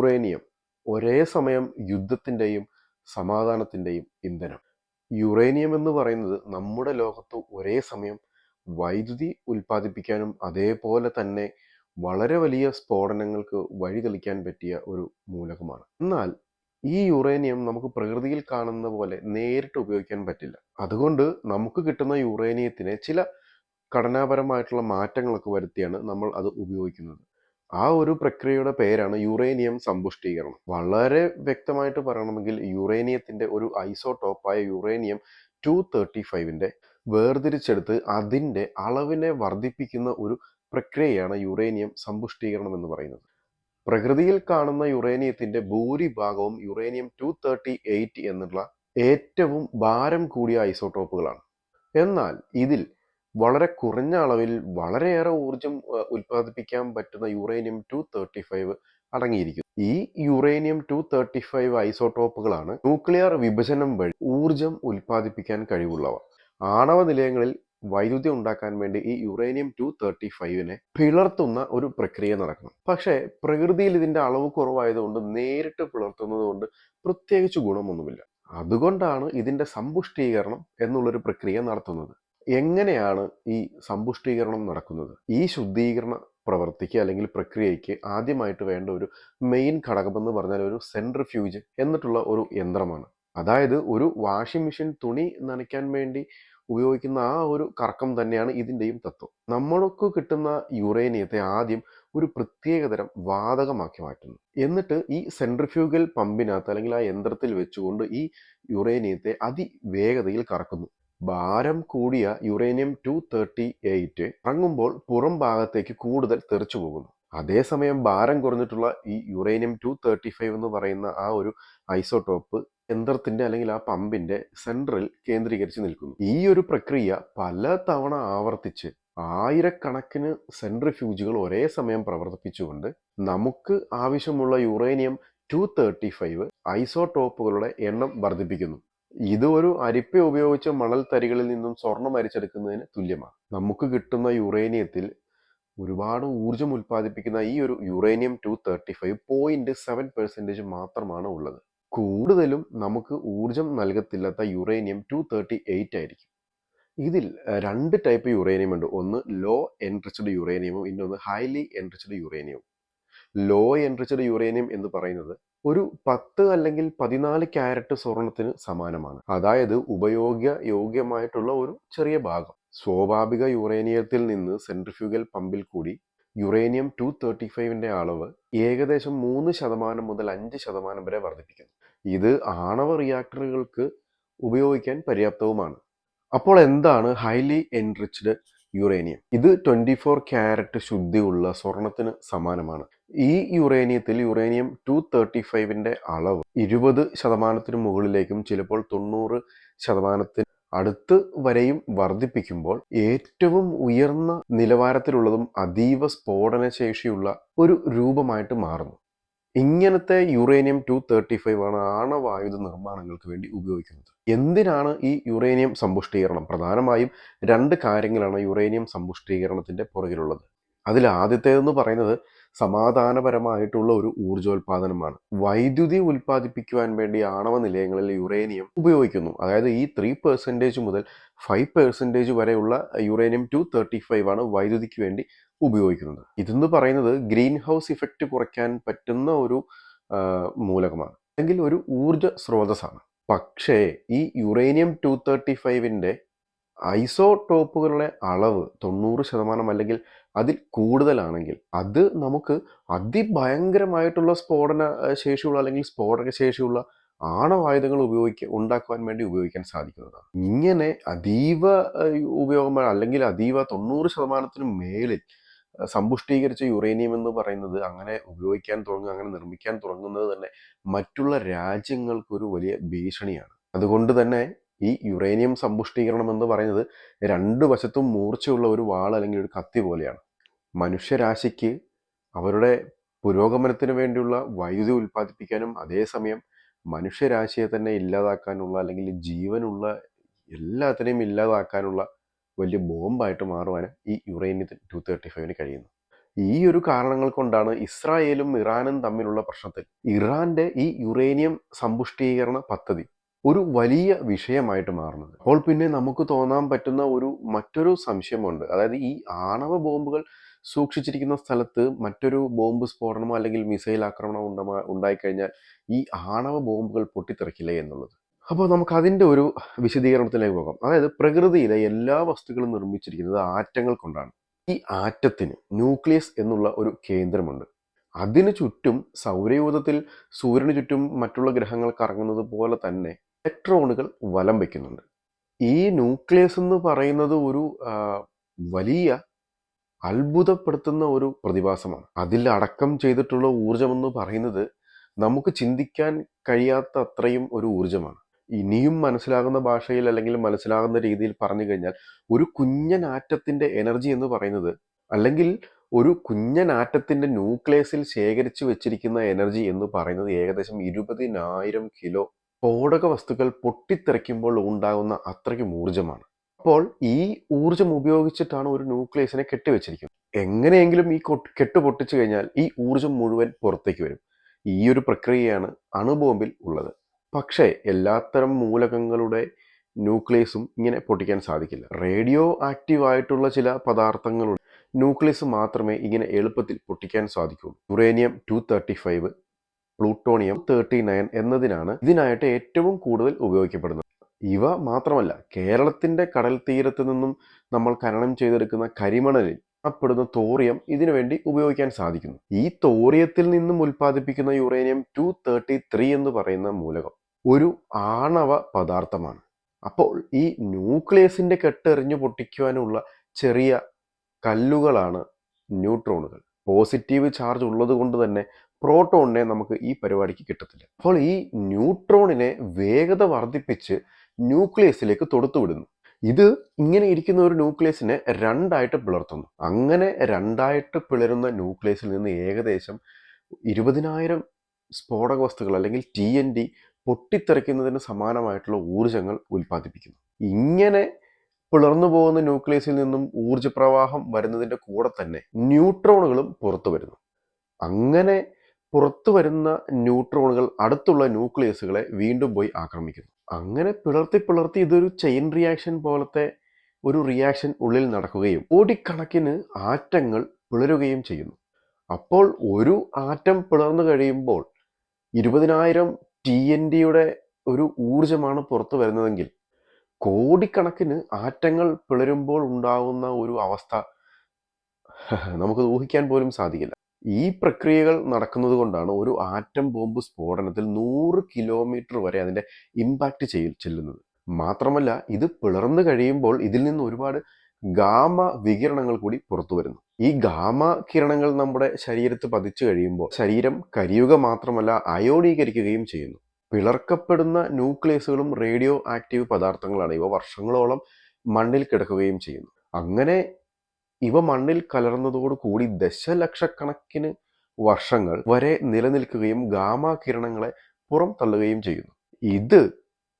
Uranium ഒരേ സമയം യുദ്ധത്തിൻ്റെയും സമാധാനത്തിൻ്റെയും ഇന്ധനം. യുറേനിയം എന്ന് പറയുന്നത് നമ്മുടെ ലോകത്ത് ഒരേ സമയം വൈദ്യുതി ഉൽപ്പാദിപ്പിക്കാനും അതേപോലെ തന്നെ വളരെ വലിയ സ്ഫോടനങ്ങൾക്ക് വഴിതെളിക്കാൻ പറ്റിയ ഒരു മൂലകമാണ്. എന്നാൽ ഈ യുറേനിയം നമുക്ക് പ്രകൃതിയിൽ കാണുന്ന പോലെ നേരിട്ട് ഉപയോഗിക്കാൻ പറ്റില്ല. അതുകൊണ്ട് നമുക്ക് കിട്ടുന്ന യുറേനിയത്തിനെ ചില ഘടനാപരമായിട്ടുള്ള മാറ്റങ്ങളൊക്കെ വരുത്തിയാണ് നമ്മൾ അത് ഉപയോഗിക്കുന്നത്. ആ ഒരു പ്രക്രിയയുടെ പേരാണ് യുറേനിയം സമ്പുഷ്ടീകരണം. വളരെ വ്യക്തമായിട്ട് പറയണമെങ്കിൽ യുറേനിയത്തിന്റെ ഒരു ഐസോടോപ്പായ യുറേനിയം 235ന്റെ വേർതിരിച്ചെടുത്ത് അതിൻ്റെ അളവിനെ വർദ്ധിപ്പിക്കുന്ന ഒരു പ്രക്രിയയാണ് യുറേനിയം സമ്പുഷ്ടീകരണം എന്ന് പറയുന്നത്. പ്രകൃതിയിൽ കാണുന്ന യുറേനിയത്തിന്റെ ഭൂരിഭാഗവും യുറേനിയം 238 എന്നുള്ള ഏറ്റവും ഭാരം കൂടിയ ഐസോടോപ്പുകളാണ്. എന്നാൽ ഇതിൽ വളരെ കുറഞ്ഞ അളവിൽ വളരെയേറെ ഊർജം ഉൽപ്പാദിപ്പിക്കാൻ പറ്റുന്ന യുറേനിയം 235 അടങ്ങിയിരിക്കുന്നു. ഈ യുറേനിയം 235 ഐസോടോപ്പുകളാണ് ന്യൂക്ലിയർ വിഭജനം വഴി ഊർജം ഉൽപ്പാദിപ്പിക്കാൻ കഴിവുള്ളവ. ആണവ നിലയങ്ങളിൽ വൈദ്യുതി ഉണ്ടാക്കാൻ വേണ്ടി ഈ യുറേനിയം 235നെ പിളർത്തുന്ന ഒരു പ്രക്രിയ നടക്കണം. പക്ഷേ പ്രകൃതിയിൽ ഇതിന്റെ അളവ് കുറവായതുകൊണ്ട് നേരിട്ട് പിളർത്തുന്നത് കൊണ്ട് പ്രത്യേകിച്ച് ഗുണമൊന്നുമില്ല. അതുകൊണ്ടാണ് ഇതിന്റെ സമ്പുഷ്ടീകരണം എന്നുള്ളൊരു പ്രക്രിയ നടത്തുന്നത്. എങ്ങനെയാണ് ഈ സമ്പുഷ്ടീകരണം നടക്കുന്നത്? ഈ ശുദ്ധീകരണ പ്രവൃത്തിക്ക് അല്ലെങ്കിൽ പ്രക്രിയയ്ക്ക് ആദ്യമായിട്ട് വേണ്ട ഒരു മെയിൻ ഘടകമെന്ന് പറഞ്ഞാൽ ഒരു സെൻട്രിഫ്യൂജ് എന്നിട്ടുള്ള ഒരു യന്ത്രമാണ്. അതായത് ഒരു വാഷിംഗ് മെഷീൻ തുണി നനയ്ക്കാൻ വേണ്ടി ഉപയോഗിക്കുന്ന ആ ഒരു കറക്കം തന്നെയാണ് ഇതിൻ്റെയും തത്വം. നമ്മൾക്ക് കിട്ടുന്ന യുറേനിയത്തെ ആദ്യം ഒരു പ്രത്യേകതരം വാതകമാക്കി മാറ്റുന്നു. എന്നിട്ട് ഈ സെൻട്രിഫ്യൂഗൽ പമ്പിനകത്ത് അല്ലെങ്കിൽ ആ യന്ത്രത്തിൽ വെച്ചുകൊണ്ട് ഈ യുറേനിയത്തെ അതിവേഗതയിൽ കറക്കുന്നു. ഭാരം കൂടിയ യുറേനിയം 238 ഇറങ്ങുമ്പോൾ പുറം ഭാഗത്തേക്ക് കൂടുതൽ തെറിച്ചു പോകുന്നു. അതേസമയം ഭാരം കുറഞ്ഞിട്ടുള്ള ഈ യുറേനിയം 235 എന്ന് പറയുന്ന ആ ഒരു ഐസോടോപ്പ് യന്ത്രത്തിന്റെ അല്ലെങ്കിൽ ആ പമ്പിന്റെ സെൻട്രൽ കേന്ദ്രീകരിച്ച് നിൽക്കുന്നു. ഈ ഒരു പ്രക്രിയ പല തവണ ആവർത്തിച്ച് ആയിരക്കണക്കിന് സെൻട്രിഫ്യൂജുകൾ ഒരേ സമയം പ്രവർത്തിപ്പിച്ചുകൊണ്ട് നമുക്ക് ആവശ്യമുള്ള യുറേനിയം 235 ഐസോടോപ്പുകളുടെ എണ്ണം വർദ്ധിപ്പിക്കുന്നു. ഇത് ഒരു അരിപ്പ ഉപയോഗിച്ച് മണൽ തരികളിൽ നിന്നും സ്വർണം അരിച്ചെടുക്കുന്നതിന് തുല്യമാണ്. നമുക്ക് കിട്ടുന്ന യുറേനിയത്തിൽ ഒരുപാട് ഊർജം ഉൽപ്പാദിപ്പിക്കുന്ന ഈ ഒരു യുറേനിയം 235 0.7% മാത്രമാണ് ഉള്ളത്. കൂടുതലും നമുക്ക് ഊർജം നൽകത്തില്ലാത്ത യുറേനിയം 238 ആയിരിക്കും. ഇതിൽ രണ്ട് ടൈപ്പ് യുറേനിയം ഉണ്ട്. ഒന്ന് ലോ എൻറിച്ച്ഡ് യുറേനിയവും ഇന്നൊന്ന് ഹൈലി എൻറിച്ച്ഡ് യുറേനിയവും. ലോ എൻറിച്ച്ഡ് യുറേനിയം എന്ന് പറയുന്നത് ഒരു 10 അല്ലെങ്കിൽ 14 ക്യാരറ്റ് സ്വർണത്തിന് സമാനമാണ്. അതായത് യോഗ്യമായിട്ടുള്ള ഒരു ചെറിയ ഭാഗം. സ്വാഭാവിക യുറേനിയത്തിൽ നിന്ന് സെൻട്രിഫ്യൂഗൽ പമ്പിൽ കൂടി യുറേനിയം 235ന്റെ അളവ് ഏകദേശം 3% മുതൽ 5% വരെ വർദ്ധിപ്പിക്കുന്നു. ഇത് ആണവ റിയാക്ടറുകൾക്ക് ഉപയോഗിക്കാൻ പര്യാപ്തവുമാണ്. അപ്പോൾ എന്താണ് ഹൈലി എൻറിച്ച്ഡ് യുറേനിയം? ഇത് 24 ക്യാരറ്റ് ശുദ്ധിയുള്ള സ്വർണത്തിന് സമാനമാണ്. ഈ യുറേനിയത്തിൽ യുറേനിയം 235ന്റെ അളവ് 20% മുകളിലേക്കും ചിലപ്പോൾ 90% അടുത്ത് വരെയും വർദ്ധിപ്പിക്കുമ്പോൾ ഏറ്റവും ഉയർന്ന നിലവാരത്തിലുള്ളതും അതീവ സ്ഫോടന ശേഷിയുള്ള ഒരു രൂപമായിട്ട് മാറുന്നു. ഇങ്ങനത്തെ യുറേനിയം 235 ആണ് ആണവായുധ നിർമ്മാണങ്ങൾക്ക് വേണ്ടി ഉപയോഗിക്കുന്നത്. എന്തിനാണ് ഈ യുറേനിയം സമ്പുഷ്ടീകരണം? പ്രധാനമായും രണ്ട് കാര്യങ്ങളാണ് യുറേനിയം സമ്പുഷ്ടീകരണത്തിന്റെ പുറകിലുള്ളത്. അതിൽ ആദ്യത്തേതെന്ന് പറയുന്നത് സമാധാനപരമായിട്ടുള്ള ഒരു ഊർജോൽപാദനമാണ്. വൈദ്യുതി ഉൽപ്പാദിപ്പിക്കുവാൻ വേണ്ടി ആണവ നിലയങ്ങളിൽ യുറേനിയം ഉപയോഗിക്കുന്നു. അതായത് ഈ 3% മുതൽ 5% വരെയുള്ള യുറേനിയം 235 ആണ് വൈദ്യുതിക്ക് വേണ്ടി ഉപയോഗിക്കുന്നത്. ഇതെന്ന് പറയുന്നത് ഗ്രീൻ ഹൗസ് ഇഫക്റ്റ് കുറയ്ക്കാൻ പറ്റുന്ന ഒരു മൂലകമാണ്, അല്ലെങ്കിൽ ഒരു ഊർജ സ്രോതസ്സാണ്. പക്ഷേ ഈ യുറേനിയം 235ന്റെ ഐസോടോപ്പുകളുടെ അളവ് 90% അല്ലെങ്കിൽ അതിൽ കൂടുതലാണെങ്കിൽ അത് നമുക്ക് അതിഭയങ്കരമായിട്ടുള്ള സ്ഫോടന ശേഷിയുള്ള അല്ലെങ്കിൽ സ്ഫോടക ശേഷിയുള്ള ആണവായുധങ്ങൾ ഉണ്ടാക്കുവാൻ വേണ്ടി ഉപയോഗിക്കാൻ സാധിക്കുന്നതാണ്. ഇങ്ങനെ അതീവ ഉപയോഗം അല്ലെങ്കിൽ അതീവ 90%-ന് മേളിൽ സമ്പുഷ്ടീകരിച്ച യുറേനിയം എന്ന് പറയുന്നത് അങ്ങനെ ഉപയോഗിക്കാൻ തുടങ്ങുക, അങ്ങനെ നിർമ്മിക്കാൻ തുടങ്ങുന്നത് തന്നെ മറ്റുള്ള രാജ്യങ്ങൾക്കൊരു വലിയ ഭീഷണിയാണ്. അതുകൊണ്ട് തന്നെ ഈ യുറേനിയം സമ്പുഷ്ടീകരണം എന്ന് പറയുന്നത് രണ്ട് വശത്തും മൂർച്ചയുള്ള ഒരു വാൾ അല്ലെങ്കിൽ ഒരു കത്തി പോലെയാണ്. മനുഷ്യരാശിക്ക് അവരുടെ പുരോഗമനത്തിന് വേണ്ടിയുള്ള വൈദ്യുതി ഉൽപ്പാദിപ്പിക്കാനും അതേസമയം മനുഷ്യരാശിയെ തന്നെ ഇല്ലാതാക്കാനുള്ള അല്ലെങ്കിൽ ജീവനുള്ള എല്ലാത്തിനെയും ഇല്ലാതാക്കാനുള്ള വലിയ ബോംബായിട്ട് മാറുവാനും ഈ യുറേനിയം 235ന് കഴിയുന്നു. ഈ ഒരു കാരണങ്ങൾ കൊണ്ടാണ് ഇസ്രായേലും ഇറാനും തമ്മിലുള്ള പ്രശ്നത്തിൽ ഇറാന്റെ ഈ യുറേനിയം സമ്പുഷ്ടീകരണ പദ്ധതി ഒരു വലിയ വിഷയമായിട്ട് മാറുന്നത്. അപ്പോൾ പിന്നെ നമുക്ക് തോന്നാൻ പറ്റുന്ന മറ്റൊരു സംശയമുണ്ട്. അതായത് ഈ ആണവ ബോംബുകൾ സൂക്ഷിച്ചിരിക്കുന്ന സ്ഥലത്ത് മറ്റൊരു ബോംബ് സ്ഫോടനമോ അല്ലെങ്കിൽ മിസൈൽ ആക്രമണമോ ഉണ്ടായിക്കഴിഞ്ഞാൽ ഈ ആണവ ബോംബുകൾ പൊട്ടിത്തെറിക്കില്ലേ എന്നുള്ളത്. അപ്പോൾ നമുക്ക് അതിൻ്റെ ഒരു വിശദീകരണത്തിലേക്ക് പോകാം. അതായത് പ്രകൃതിയിലെ എല്ലാ വസ്തുക്കളും നിർമ്മിച്ചിരിക്കുന്നത് ആറ്റങ്ങൾ കൊണ്ടാണ്. ഈ ആറ്റത്തിന് ന്യൂക്ലിയസ് എന്നുള്ള ഒരു കേന്ദ്രമുണ്ട്. അതിനു ചുറ്റും സൗരയൂഥത്തിൽ സൂര്യന് ചുറ്റും മറ്റുള്ള ഗ്രഹങ്ങൾ കറങ്ങുന്നത് പോലെ തന്നെ ഇലക്ട്രോണുകൾ വലം വയ്ക്കുന്നുണ്ട്. ഈ ന്യൂക്ലിയസ് എന്ന് പറയുന്നത് ഒരു വലിയ അത്ഭുതപ്പെടുത്തുന്ന ഒരു പ്രതിഭാസമാണ്. അതിൽ അടക്കം ചെയ്തിട്ടുള്ള ഊർജമെന്ന് പറയുന്നത് നമുക്ക് ചിന്തിക്കാൻ കഴിയാത്ത അത്രയും ഒരു ഊർജമാണ്. ഇനിയും മനസ്സിലാകുന്ന ഭാഷയിൽ അല്ലെങ്കിൽ മനസ്സിലാകുന്ന രീതിയിൽ പറഞ്ഞു കഴിഞ്ഞാൽ ഒരു കുഞ്ഞൻ ആറ്റത്തിന്റെ എനർജി എന്ന് പറയുന്നത്, അല്ലെങ്കിൽ ഒരു കുഞ്ഞൻ ആറ്റത്തിന്റെ ന്യൂക്ലിയസിൽ ശേഖരിച്ചു വെച്ചിരിക്കുന്ന എനർജി എന്ന് പറയുന്നത് ഏകദേശം 20,000 കിലോ സ്ഫോടക വസ്തുക്കൾ പൊട്ടിത്തെറിക്കുമ്പോൾ ഉണ്ടാകുന്ന അത്രയ്ക്കും ഊർജമാണ്. അപ്പോൾ ഈ ഊർജം ഉപയോഗിച്ചിട്ടാണ് ഒരു ന്യൂക്ലിയസിനെ കെട്ടിവെച്ചിരിക്കുന്നത്. എങ്ങനെയെങ്കിലും ഈ കെട്ട് പൊട്ടിച്ചു കഴിഞ്ഞാൽ ഈ ഊർജം മുഴുവൻ പുറത്തേക്ക് വരും. ഈ ഒരു പ്രക്രിയയാണ് അണുബോംബിൽ ഉള്ളത്. പക്ഷേ എല്ലാത്തരം മൂലകങ്ങളുടെ ന്യൂക്ലിയസും ഇങ്ങനെ പൊട്ടിക്കാൻ സാധിക്കില്ല. റേഡിയോ ആക്റ്റീവ് ആയിട്ടുള്ള ചില പദാർത്ഥങ്ങളുടെ ന്യൂക്ലിയസ് മാത്രമേ ഇങ്ങനെ എളുപ്പത്തിൽ പൊട്ടിക്കാൻ സാധിക്കുള്ളൂ. യുറേനിയം 235, പ്ലൂട്ടോണിയം 39 എന്നതിനാണ് ഇതിനായിട്ട് ഏറ്റവും കൂടുതൽ ഉപയോഗിക്കപ്പെടുന്നത്. ഇവ മാത്രമല്ല, കേരളത്തിന്റെ കടൽ തീരത്ത് നിന്നും നമ്മൾ ഖനനം ചെയ്തെടുക്കുന്ന കരിമണലിൽ പ്പെടുന്ന തോറിയം ഇതിനു വേണ്ടി ഉപയോഗിക്കാൻ സാധിക്കുന്നു. ഈ തോറിയത്തിൽ നിന്നും ഉൽപ്പാദിപ്പിക്കുന്ന യുറേനിയം 233 എന്ന് പറയുന്ന മൂലകം ഒരു ആണവ പദാർത്ഥമാണ്. അപ്പോൾ ഈ ന്യൂക്ലിയസിന്റെ കെട്ടെറിഞ്ഞു പൊട്ടിക്കുവാനുള്ള ചെറിയ കല്ലുകളാണ് ന്യൂട്രോണുകൾ. പോസിറ്റീവ് ചാർജ് ഉള്ളത് കൊണ്ട് തന്നെ പ്രോട്ടോണിനെ നമുക്ക് ഈ പരിപാടിക്ക് കിട്ടത്തില്ല. അപ്പോൾ ഈ ന്യൂട്രോണിനെ വേഗത വർദ്ധിപ്പിച്ച് ന്യൂക്ലിയസിലേക്ക് തൊടുത്തുവിടുന്നു. ഇത് ഇങ്ങനെ ഇരിക്കുന്ന ഒരു ന്യൂക്ലിയസിനെ രണ്ടായിട്ട് പിളർത്തുന്നു. അങ്ങനെ രണ്ടായിട്ട് പിളരുന്ന ന്യൂക്ലിയസിൽ നിന്ന് ഏകദേശം 20,000 സ്ഫോടക വസ്തുക്കൾ അല്ലെങ്കിൽ TNT പൊട്ടിത്തെറിക്കുന്നതിന് സമാനമായിട്ടുള്ള ഊർജങ്ങൾ ഉൽപ്പാദിപ്പിക്കുന്നു. ഇങ്ങനെ പിളർന്നു പോകുന്ന ന്യൂക്ലിയസിൽ നിന്നും ഊർജപ്രവാഹം വരുന്നതിൻ്റെ കൂടെ തന്നെ ന്യൂട്രോണുകളും പുറത്തു വരുന്നു. അങ്ങനെ പുറത്തു വരുന്ന ന്യൂട്രോണുകൾ അടുത്തുള്ള ന്യൂക്ലിയസുകളെ വീണ്ടും പോയി ആക്രമിക്കുന്നു. അങ്ങനെ പിളർത്തി ഇതൊരു ചെയിൻ റിയാക്ഷൻ പോലത്തെ ഒരു റിയാക്ഷൻ ഉള്ളിൽ നടക്കുകയും കോടിക്കണക്കിന് ആറ്റങ്ങൾ പിളരുകയും ചെയ്യുന്നു. അപ്പോൾ ഒരു ആറ്റം പിളർന്നു കഴിയുമ്പോൾ 20,000 TNTയുടെ ഒരു ഊർജമാണ് പുറത്തു വരുന്നതെങ്കിൽ കോടിക്കണക്കിന് ആറ്റങ്ങൾ പിളരുമ്പോൾ ഉണ്ടാകുന്ന ഒരു അവസ്ഥ നമുക്ക് ഊഹിക്കാൻ പോലും സാധിക്കില്ല. ഈ പ്രക്രിയകൾ നടക്കുന്നത് കൊണ്ടാണ് ഒരു ആറ്റം ബോംബ് സ്ഫോടനത്തിൽ 100 കിലോമീറ്റർ വരെ അതിൻ്റെ ഇമ്പാക്റ്റ് ചെല്ലുന്നത്. മാത്രമല്ല, ഇത് പിളർന്നു കഴിയുമ്പോൾ ഇതിൽ നിന്ന് ഒരുപാട് ഗാമ വികിരണങ്ങൾ കൂടി പുറത്തു വരുന്നു. ഈ ഗാമ കിരണങ്ങൾ നമ്മുടെ ശരീരത്ത് പതിച്ചു കഴിയുമ്പോൾ ശരീരം കരിയുക മാത്രമല്ല അയോണീകരിക്കുകയും ചെയ്യുന്നു. പിളർക്കപ്പെടുന്ന ന്യൂക്ലിയസുകളും റേഡിയോ ആക്റ്റീവ് പദാർത്ഥങ്ങളാണ്. ഇവ വർഷങ്ങളോളം മണ്ണിൽ കിടക്കുകയും ചെയ്യുന്നു. അങ്ങനെ ഇവ മണ്ണിൽ കലർന്നതോടുകൂടി ദശലക്ഷക്കണക്കിന് വർഷങ്ങൾ വരെ നിലനിൽക്കുകയും ഗാമ കിരണങ്ങളെ പുറം തള്ളുകയും ചെയ്യുന്നു. ഇത്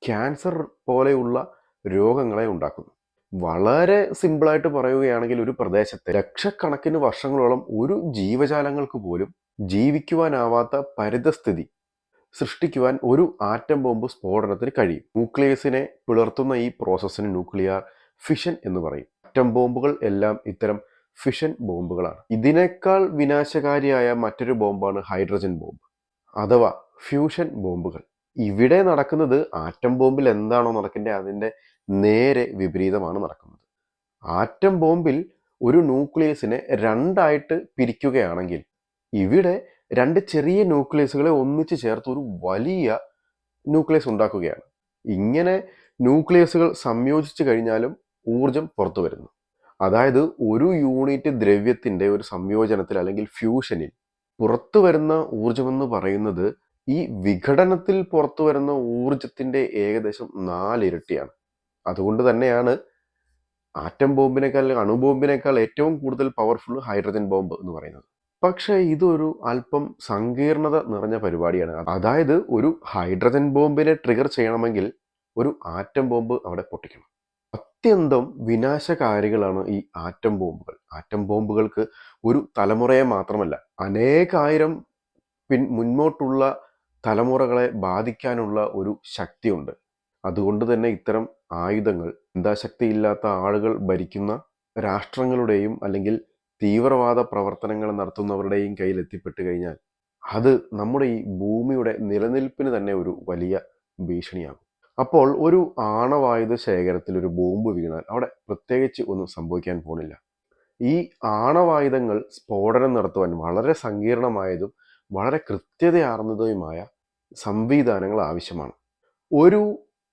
ക്യാൻസർ പോലെയുള്ള രോഗങ്ങളെ ഉണ്ടാക്കുന്നു. വളരെ സിമ്പിളായിട്ട് പറയുകയാണെങ്കിൽ ഒരു പ്രദേശത്തെ ലക്ഷക്കണക്കിന് വർഷങ്ങളോളം ഒരു ജീവജാലങ്ങൾക്ക് പോലും ജീവിക്കുവാനാവാത്ത പരിതസ്ഥിതി സൃഷ്ടിക്കുവാൻ ഒരു ആറ്റം ബോംബ് സ്ഫോടനത്തിന് കഴിയും. ന്യൂക്ലിയസിനെ പിളർത്തുന്ന ഈ പ്രോസസ്സിന് ന്യൂക്ലിയർ ഫിഷൻ എന്ന് പറയും. ആറ്റം ബോംബുകൾ എല്ലാം ഇത്തരം ഫിഷൻ ബോംബുകളാണ്. ഇതിനേക്കാൾ വിനാശകാരിയായ മറ്റൊരു ബോംബാണ് ഹൈഡ്രജൻ ബോംബ് അഥവാ ഫ്യൂഷൻ ബോംബുകൾ. ഇവിടെ നടക്കുന്നത് ആറ്റം ബോംബിൽ എന്താണോ നടക്കേണ്ടത് അതിൻ്റെ നേരെ വിപരീതമാണ് നടക്കുന്നത്. ആറ്റം ബോംബിൽ ഒരു ന്യൂക്ലിയസിനെ രണ്ടായിട്ട് പിരിക്കുകയാണെങ്കിൽ ഇവിടെ രണ്ട് ചെറിയ ന്യൂക്ലിയസുകളെ ഒന്നിച്ച് ചേർത്ത് ഒരു വലിയ ന്യൂക്ലിയസ് ഉണ്ടാക്കുകയാണ്. ഇങ്ങനെ ന്യൂക്ലിയസുകൾ സംയോജിച്ചു കഴിഞ്ഞാലും ഊർജം പുറത്തു വരുന്നു. അതായത് ഒരു യൂണിറ്റ് ദ്രവ്യത്തിൻ്റെ ഒരു സംയോജനത്തിൽ അല്ലെങ്കിൽ ഫ്യൂഷനിൽ പുറത്തു വരുന്ന ഊർജമെന്ന് പറയുന്നത് ഈ വിഘടനത്തിൽ പുറത്തു വരുന്ന ഊർജത്തിൻ്റെ ഏകദേശം 4 ഇരട്ടിയാണ്. അതുകൊണ്ട് തന്നെയാണ് ആറ്റം ബോംബിനേക്കാൾ അണുബോംബിനേക്കാൾ ഏറ്റവും കൂടുതൽ പവർഫുൾ ഹൈഡ്രജൻ ബോംബ് എന്ന് പറയുന്നത്. പക്ഷേ ഇതൊരു അല്പം സങ്കീർണത നിറഞ്ഞ പരിപാടിയാണ്. അതായത് ഒരു ഹൈഡ്രജൻ ബോംബിനെ ട്രിഗർ ചെയ്യണമെങ്കിൽ ഒരു ആറ്റം ബോംബ് അവിടെ പൊട്ടിക്കണം. അത്യന്തം വിനാശകാരികളാണ് ഈ ആറ്റം ബോംബുകൾ. ആറ്റം ബോംബുകൾക്ക് ഒരു തലമുറയെ മാത്രമല്ല, അനേകായിരം മുന്നോട്ടുള്ള തലമുറകളെ ബാധിക്കാനുള്ള ഒരു ശക്തിയുണ്ട്. അതുകൊണ്ട് തന്നെ ഇത്തരം ആയുധങ്ങൾ ചിന്താശക്തിയില്ലാത്ത ആളുകൾ ഭരിക്കുന്ന രാഷ്ട്രങ്ങളുടെയും അല്ലെങ്കിൽ തീവ്രവാദ പ്രവർത്തനങ്ങൾ നടത്തുന്നവരുടെയും കയ്യിൽ എത്തിപ്പെട്ട് കഴിഞ്ഞാൽ അത് നമ്മുടെ ഈ ഭൂമിയുടെ നിലനിൽപ്പിന് തന്നെ ഒരു വലിയ ഭീഷണിയാകും. അപ്പോൾ ഒരു ആണവായുധ ശേഖരത്തിൽ ഒരു ബോംബ് വീണാൽ അവിടെ പ്രത്യേകിച്ച് ഒന്നും സംഭവിക്കാൻ പോകുന്നില്ല. ഈ ആണവായുധങ്ങൾ സ്ഫോടനം നടത്തുവാൻ വളരെ സങ്കീർണമായതും വളരെ കൃത്യതയാർന്നതുമായ സംവിധാനങ്ങൾ ആവശ്യമാണ്. ഒരു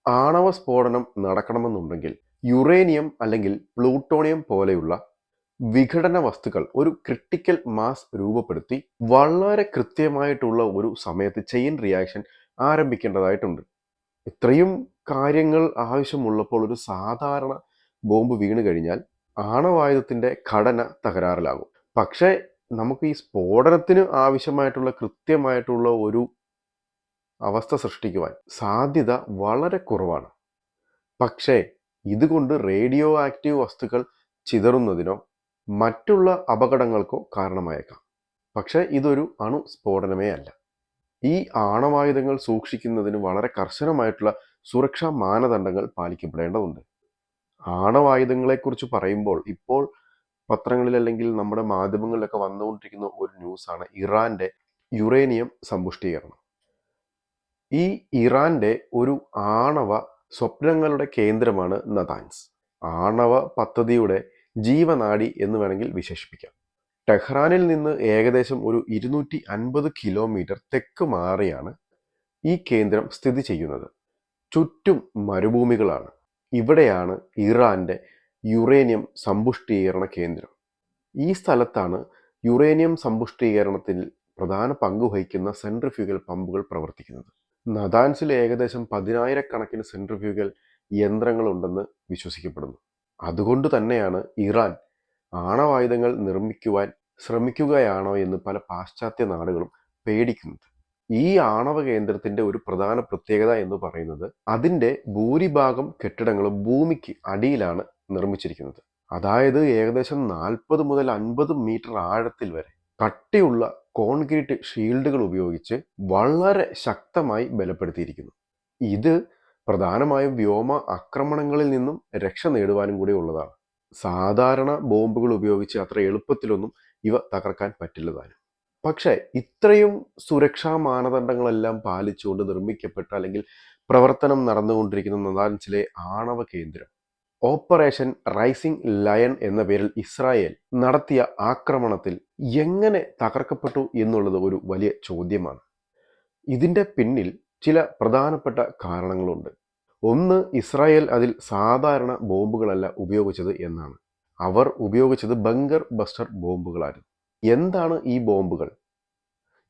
ആണവ സ്ഫോടനം നടക്കണമെന്നുണ്ടെങ്കിൽ യുറേനിയം അല്ലെങ്കിൽ പ്ലൂട്ടോണിയം പോലെയുള്ള വിഘടന വസ്തുക്കൾ ഒരു ക്രിട്ടിക്കൽ മാസ് രൂപപ്പെടുത്തി വളരെ കൃത്യമായിട്ടുള്ള ഒരു സമയത്ത് ചെയിൻ റിയാക്ഷൻ ആരംഭിക്കേണ്ടതായിട്ടുണ്ട്. ഇത്രയും കാര്യങ്ങൾ ആവശ്യമുള്ളപ്പോൾ ഒരു സാധാരണ ബോംബ് വീണ് കഴിഞ്ഞാൽ ആണവായുധത്തിന്റെ ഘടന തകരാറിലാകും. പക്ഷേ നമുക്ക് ഈ സ്ഫോടനത്തിന് ആവശ്യമായിട്ടുള്ള കൃത്യമായിട്ടുള്ള ഒരു അവസ്ഥ സൃഷ്ടിക്കുവാൻ സാധ്യത വളരെ കുറവാണ്. പക്ഷേ ഇതുകൊണ്ട് റേഡിയോ ആക്റ്റീവ് വസ്തുക്കൾ ചിതറുന്നതിനോ മറ്റുള്ള അപകടങ്ങൾക്കോ കാരണമായേക്കാം. പക്ഷേ ഇതൊരു അണുസ്ഫോടനമേ അല്ല. ഈ ആണവായുധങ്ങൾ സൂക്ഷിക്കുന്നതിന് വളരെ കർശനമായിട്ടുള്ള സുരക്ഷാ മാനദണ്ഡങ്ങൾ പാലിക്കപ്പെടേണ്ടതുണ്ട്. ആണവായുധങ്ങളെക്കുറിച്ച് പറയുമ്പോൾ ഇപ്പോൾ പത്രങ്ങളിൽ അല്ലെങ്കിൽ നമ്മുടെ മാധ്യമങ്ങളിലൊക്കെ വന്നുകൊണ്ടിരിക്കുന്ന ഒരു ന്യൂസാണ് ഇറാന്റെ യുറേനിയം സമ്പുഷ്ടീകരണം. ഈ ഇറാന്റെ ഒരു ആണവ സ്വപ്നങ്ങളുടെ കേന്ദ്രമാണ് നതാൻസ്. ആണവ പദ്ധതിയുടെ ജീവനാഡി എന്ന് വേണമെങ്കിൽ വിശേഷിപ്പിക്കാം. ടെഹ്റാനിൽ നിന്ന് ഏകദേശം ഒരു 250 കിലോമീറ്റർ തെക്ക് മാറിയാണ് ഈ കേന്ദ്രം സ്ഥിതി ചെയ്യുന്നത്. ചുറ്റും മരുഭൂമികളാണ്. ഇവിടെയാണ് ഇറാന്റെ യുറേനിയം സമ്പുഷ്ടീകരണ കേന്ദ്രം. ഈ സ്ഥലത്താണ് യുറേനിയം സമ്പുഷ്ടീകരണത്തിൽ പ്രധാന പങ്ക് വഹിക്കുന്ന സെൻട്രിഫ്യൂഗൽ പമ്പുകൾ പ്രവർത്തിക്കുന്നത്. നതാൻസിൽ ഏകദേശം 10,000 സെൻട്രിഫ്യൂഗൽ യന്ത്രങ്ങളുണ്ടെന്ന് വിശ്വസിക്കപ്പെടുന്നു. അതുകൊണ്ട് തന്നെയാണ് ഇറാൻ ആണവായുധങ്ങൾ നിർമ്മിക്കുവാൻ ശ്രമിക്കുകയാണോ എന്ന് പല പാശ്ചാത്യ നാടുകളും പേടിക്കുന്നത്. ഈ ആണവ കേന്ദ്രത്തിന്റെ ഒരു പ്രധാന പ്രത്യേകത എന്ന് പറയുന്നത് അതിൻ്റെ ഭൂരിഭാഗം കെട്ടിടങ്ങളും ഭൂമിക്ക് അടിയിലാണ് നിർമ്മിച്ചിരിക്കുന്നത്. അതായത് ഏകദേശം 40 മുതൽ 50 മീറ്റർ ആഴത്തിൽ വരെ കട്ടിയുള്ള കോൺക്രീറ്റ് ഷീൽഡുകൾ ഉപയോഗിച്ച് വളരെ ശക്തമായി ബലപ്പെടുത്തിയിരിക്കുന്നു. ഇത് പ്രധാനമായും വ്യോമ ആക്രമണങ്ങളിൽ നിന്നും രക്ഷ നേടുവാനും കൂടി ഉള്ളതാണ്. സാധാരണ ബോംബുകൾ ഉപയോഗിച്ച് അത്ര എളുപ്പത്തിലൊന്നും ഇവ തകർക്കാൻ പറ്റില്ലതാനും. പക്ഷേ ഇത്രയും സുരക്ഷാ മാനദണ്ഡങ്ങളെല്ലാം പാലിച്ചുകൊണ്ട് നിർമ്മിക്കപ്പെട്ട അല്ലെങ്കിൽ പ്രവർത്തനം നടന്നുകൊണ്ടിരിക്കുന്ന നതാൻസിലെ ആണവ കേന്ദ്രം ഓപ്പറേഷൻ റൈസിംഗ് ലയൺ എന്ന പേരിൽ ഇസ്രായേൽ നടത്തിയ ആക്രമണത്തിൽ എങ്ങനെ തകർക്കപ്പെട്ടു എന്നുള്ളത് ഒരു വലിയ ചോദ്യമാണ്. ഇതിൻ്റെ പിന്നിൽ ചില പ്രധാനപ്പെട്ട കാരണങ്ങളുണ്ട്. ഒന്ന്, ഇസ്രായേൽ അതിൽ സാധാരണ ബോംബുകളല്ല ഉപയോഗിച്ചത് എന്നാണ്. അവർ ഉപയോഗിച്ചത് ബങ്കർ ബസ്റ്റർ ബോംബുകളായിരുന്നു. എന്താണ് ഈ ബോംബുകൾ?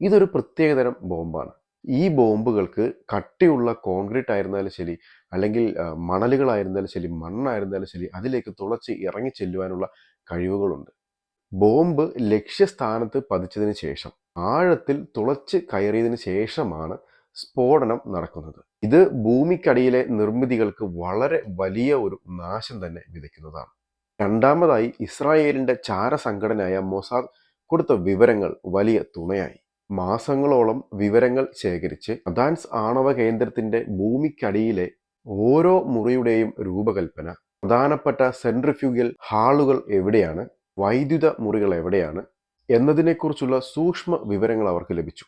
ഇതൊരു പ്രത്യേകതരം ബോംബാണ്. ഈ ബോംബുകൾക്ക് കട്ടിയുള്ള കോൺക്രീറ്റ് ആയിരുന്നാലും ശരി, അല്ലെങ്കിൽ മണലുകളായിരുന്നാലും ശരി, മണ്ണായിരുന്നാലും ശരി, അതിലേക്ക് തുളച്ച് ഇറങ്ങി ചെല്ലുവാനുള്ള കഴിവുകളുണ്ട്. ബോംബ് ലക്ഷ്യസ്ഥാനത്ത് പതിച്ചതിന് ശേഷം ആഴത്തിൽ തുളച്ച് കയറിയതിന് ശേഷമാണ് സ്ഫോടനം നടക്കുന്നത്. ഇത് ഭൂമിക്കടിയിലെ നിർമ്മിതികൾക്ക് വളരെ വലിയ ഒരു നാശം തന്നെ വിതയ്ക്കുന്നതാണ്. രണ്ടാമതായി, ഇസ്രായേലിന്റെ ചാരസംഘടനയായ മൊസാദ് കൊടുത്ത വിവരങ്ങൾ വലിയ തുണയായി. മാസങ്ങളോളം വിവരങ്ങൾ ശേഖരിച്ച് നതാൻസ് ആണവ കേന്ദ്രത്തിന്റെ ഭൂമിക്കടിയിലെ ഓരോ മുറിയുടെയും രൂപകൽപ്പന, പ്രധാനപ്പെട്ട സെൻട്രിഫ്യൂഗൽ ഹാളുകൾ എവിടെയാണ്, വൈദ്യുത മുറികൾ എവിടെയാണ് എന്നതിനെക്കുറിച്ചുള്ള സൂക്ഷ്മ വിവരങ്ങൾ അവർക്ക് ലഭിച്ചു.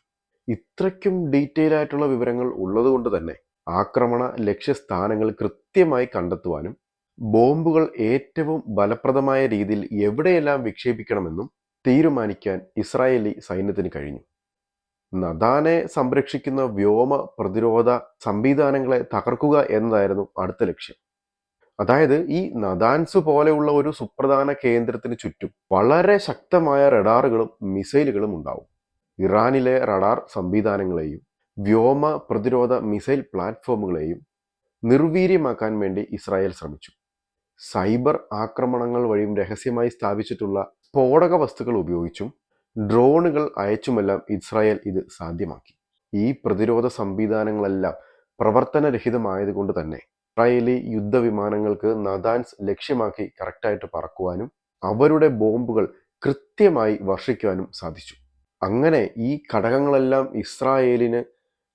ഇത്രയ്ക്കും ഡീറ്റെയിൽ ആയിട്ടുള്ള വിവരങ്ങൾ ഉള്ളതുകൊണ്ട് തന്നെ ആക്രമണ ലക്ഷ്യസ്ഥാനങ്ങൾ കൃത്യമായി കണ്ടെത്തുവാനും ബോംബുകൾ ഏറ്റവും ഫലപ്രദമായ രീതിയിൽ എവിടെയെല്ലാം വിക്ഷേപിക്കണമെന്നും തീരുമാനിക്കാൻ ഇസ്രായേലി സൈന്യത്തിന് കഴിഞ്ഞു. നദാനെ സംരക്ഷിക്കുന്ന വ്യോമ പ്രതിരോധ സംവിധാനങ്ങളെ തകർക്കുക എന്നതായിരുന്നു അടുത്ത ലക്ഷ്യം. അതായത് ഈ നദാൻസ് പോലെയുള്ള ഒരു സുപ്രധാന കേന്ദ്രത്തിന് ചുറ്റും വളരെ ശക്തമായ റഡാറുകളും മിസൈലുകളും ഉണ്ടാവും. ഇറാനിലെ റഡാർ സംവിധാനങ്ങളെയും വ്യോമ പ്രതിരോധ മിസൈൽ പ്ലാറ്റ്ഫോമുകളെയും നിർവീര്യമാക്കാൻ വേണ്ടി ഇസ്രായേൽ ശ്രമിച്ചു. സൈബർ ആക്രമണങ്ങൾ വഴിയും രഹസ്യമായി സ്ഥാപിച്ചിട്ടുള്ള സ്ഫോടക വസ്തുക്കൾ ഉപയോഗിച്ചും ഡ്രോണുകൾ അയച്ചുമെല്ലാം ഇസ്രായേൽ ഇത് സാധ്യമാക്കി. ഈ പ്രതിരോധ സംവിധാനങ്ങളെല്ലാം പ്രവർത്തനരഹിതമായതുകൊണ്ട് തന്നെ ഇസ്രായേലി യുദ്ധവിമാനങ്ങൾക്ക് നദാൻസ് ലക്ഷ്യമാക്കി കറക്റ്റായിട്ട് പറക്കുവാനും അവരുടെ ബോംബുകൾ കൃത്യമായി വർഷിക്കുവാനും സാധിച്ചു. അങ്ങനെ ഈ ഘടകങ്ങളെല്ലാം ഇസ്രായേലിന്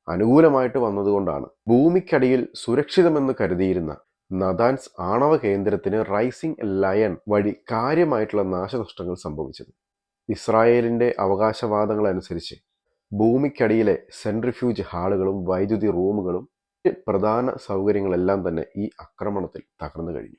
അനുകൂലമായിട്ട് വന്നതുകൊണ്ടാണ് ഭൂമിക്കടിയിൽ സുരക്ഷിതമെന്ന് കരുതിയിരുന്ന നദാൻസ് ആണവ കേന്ദ്രത്തിന് റൈസിംഗ് ലയൺ വഴി കാര്യമായിട്ടുള്ള നാശനഷ്ടങ്ങൾ സംഭവിച്ചത്. ഇസ്രായേലിൻ്റെ അവകാശവാദങ്ങളനുസരിച്ച് ഭൂമിക്കടിയിലെ സെൻട്രിഫ്യൂജ് ഹാളുകളും വൈദ്യുതി റൂമുകളും പ്രധാന സൗകര്യങ്ങളെല്ലാം തന്നെ ഈ ആക്രമണത്തിൽ തകർന്നു കഴിഞ്ഞു.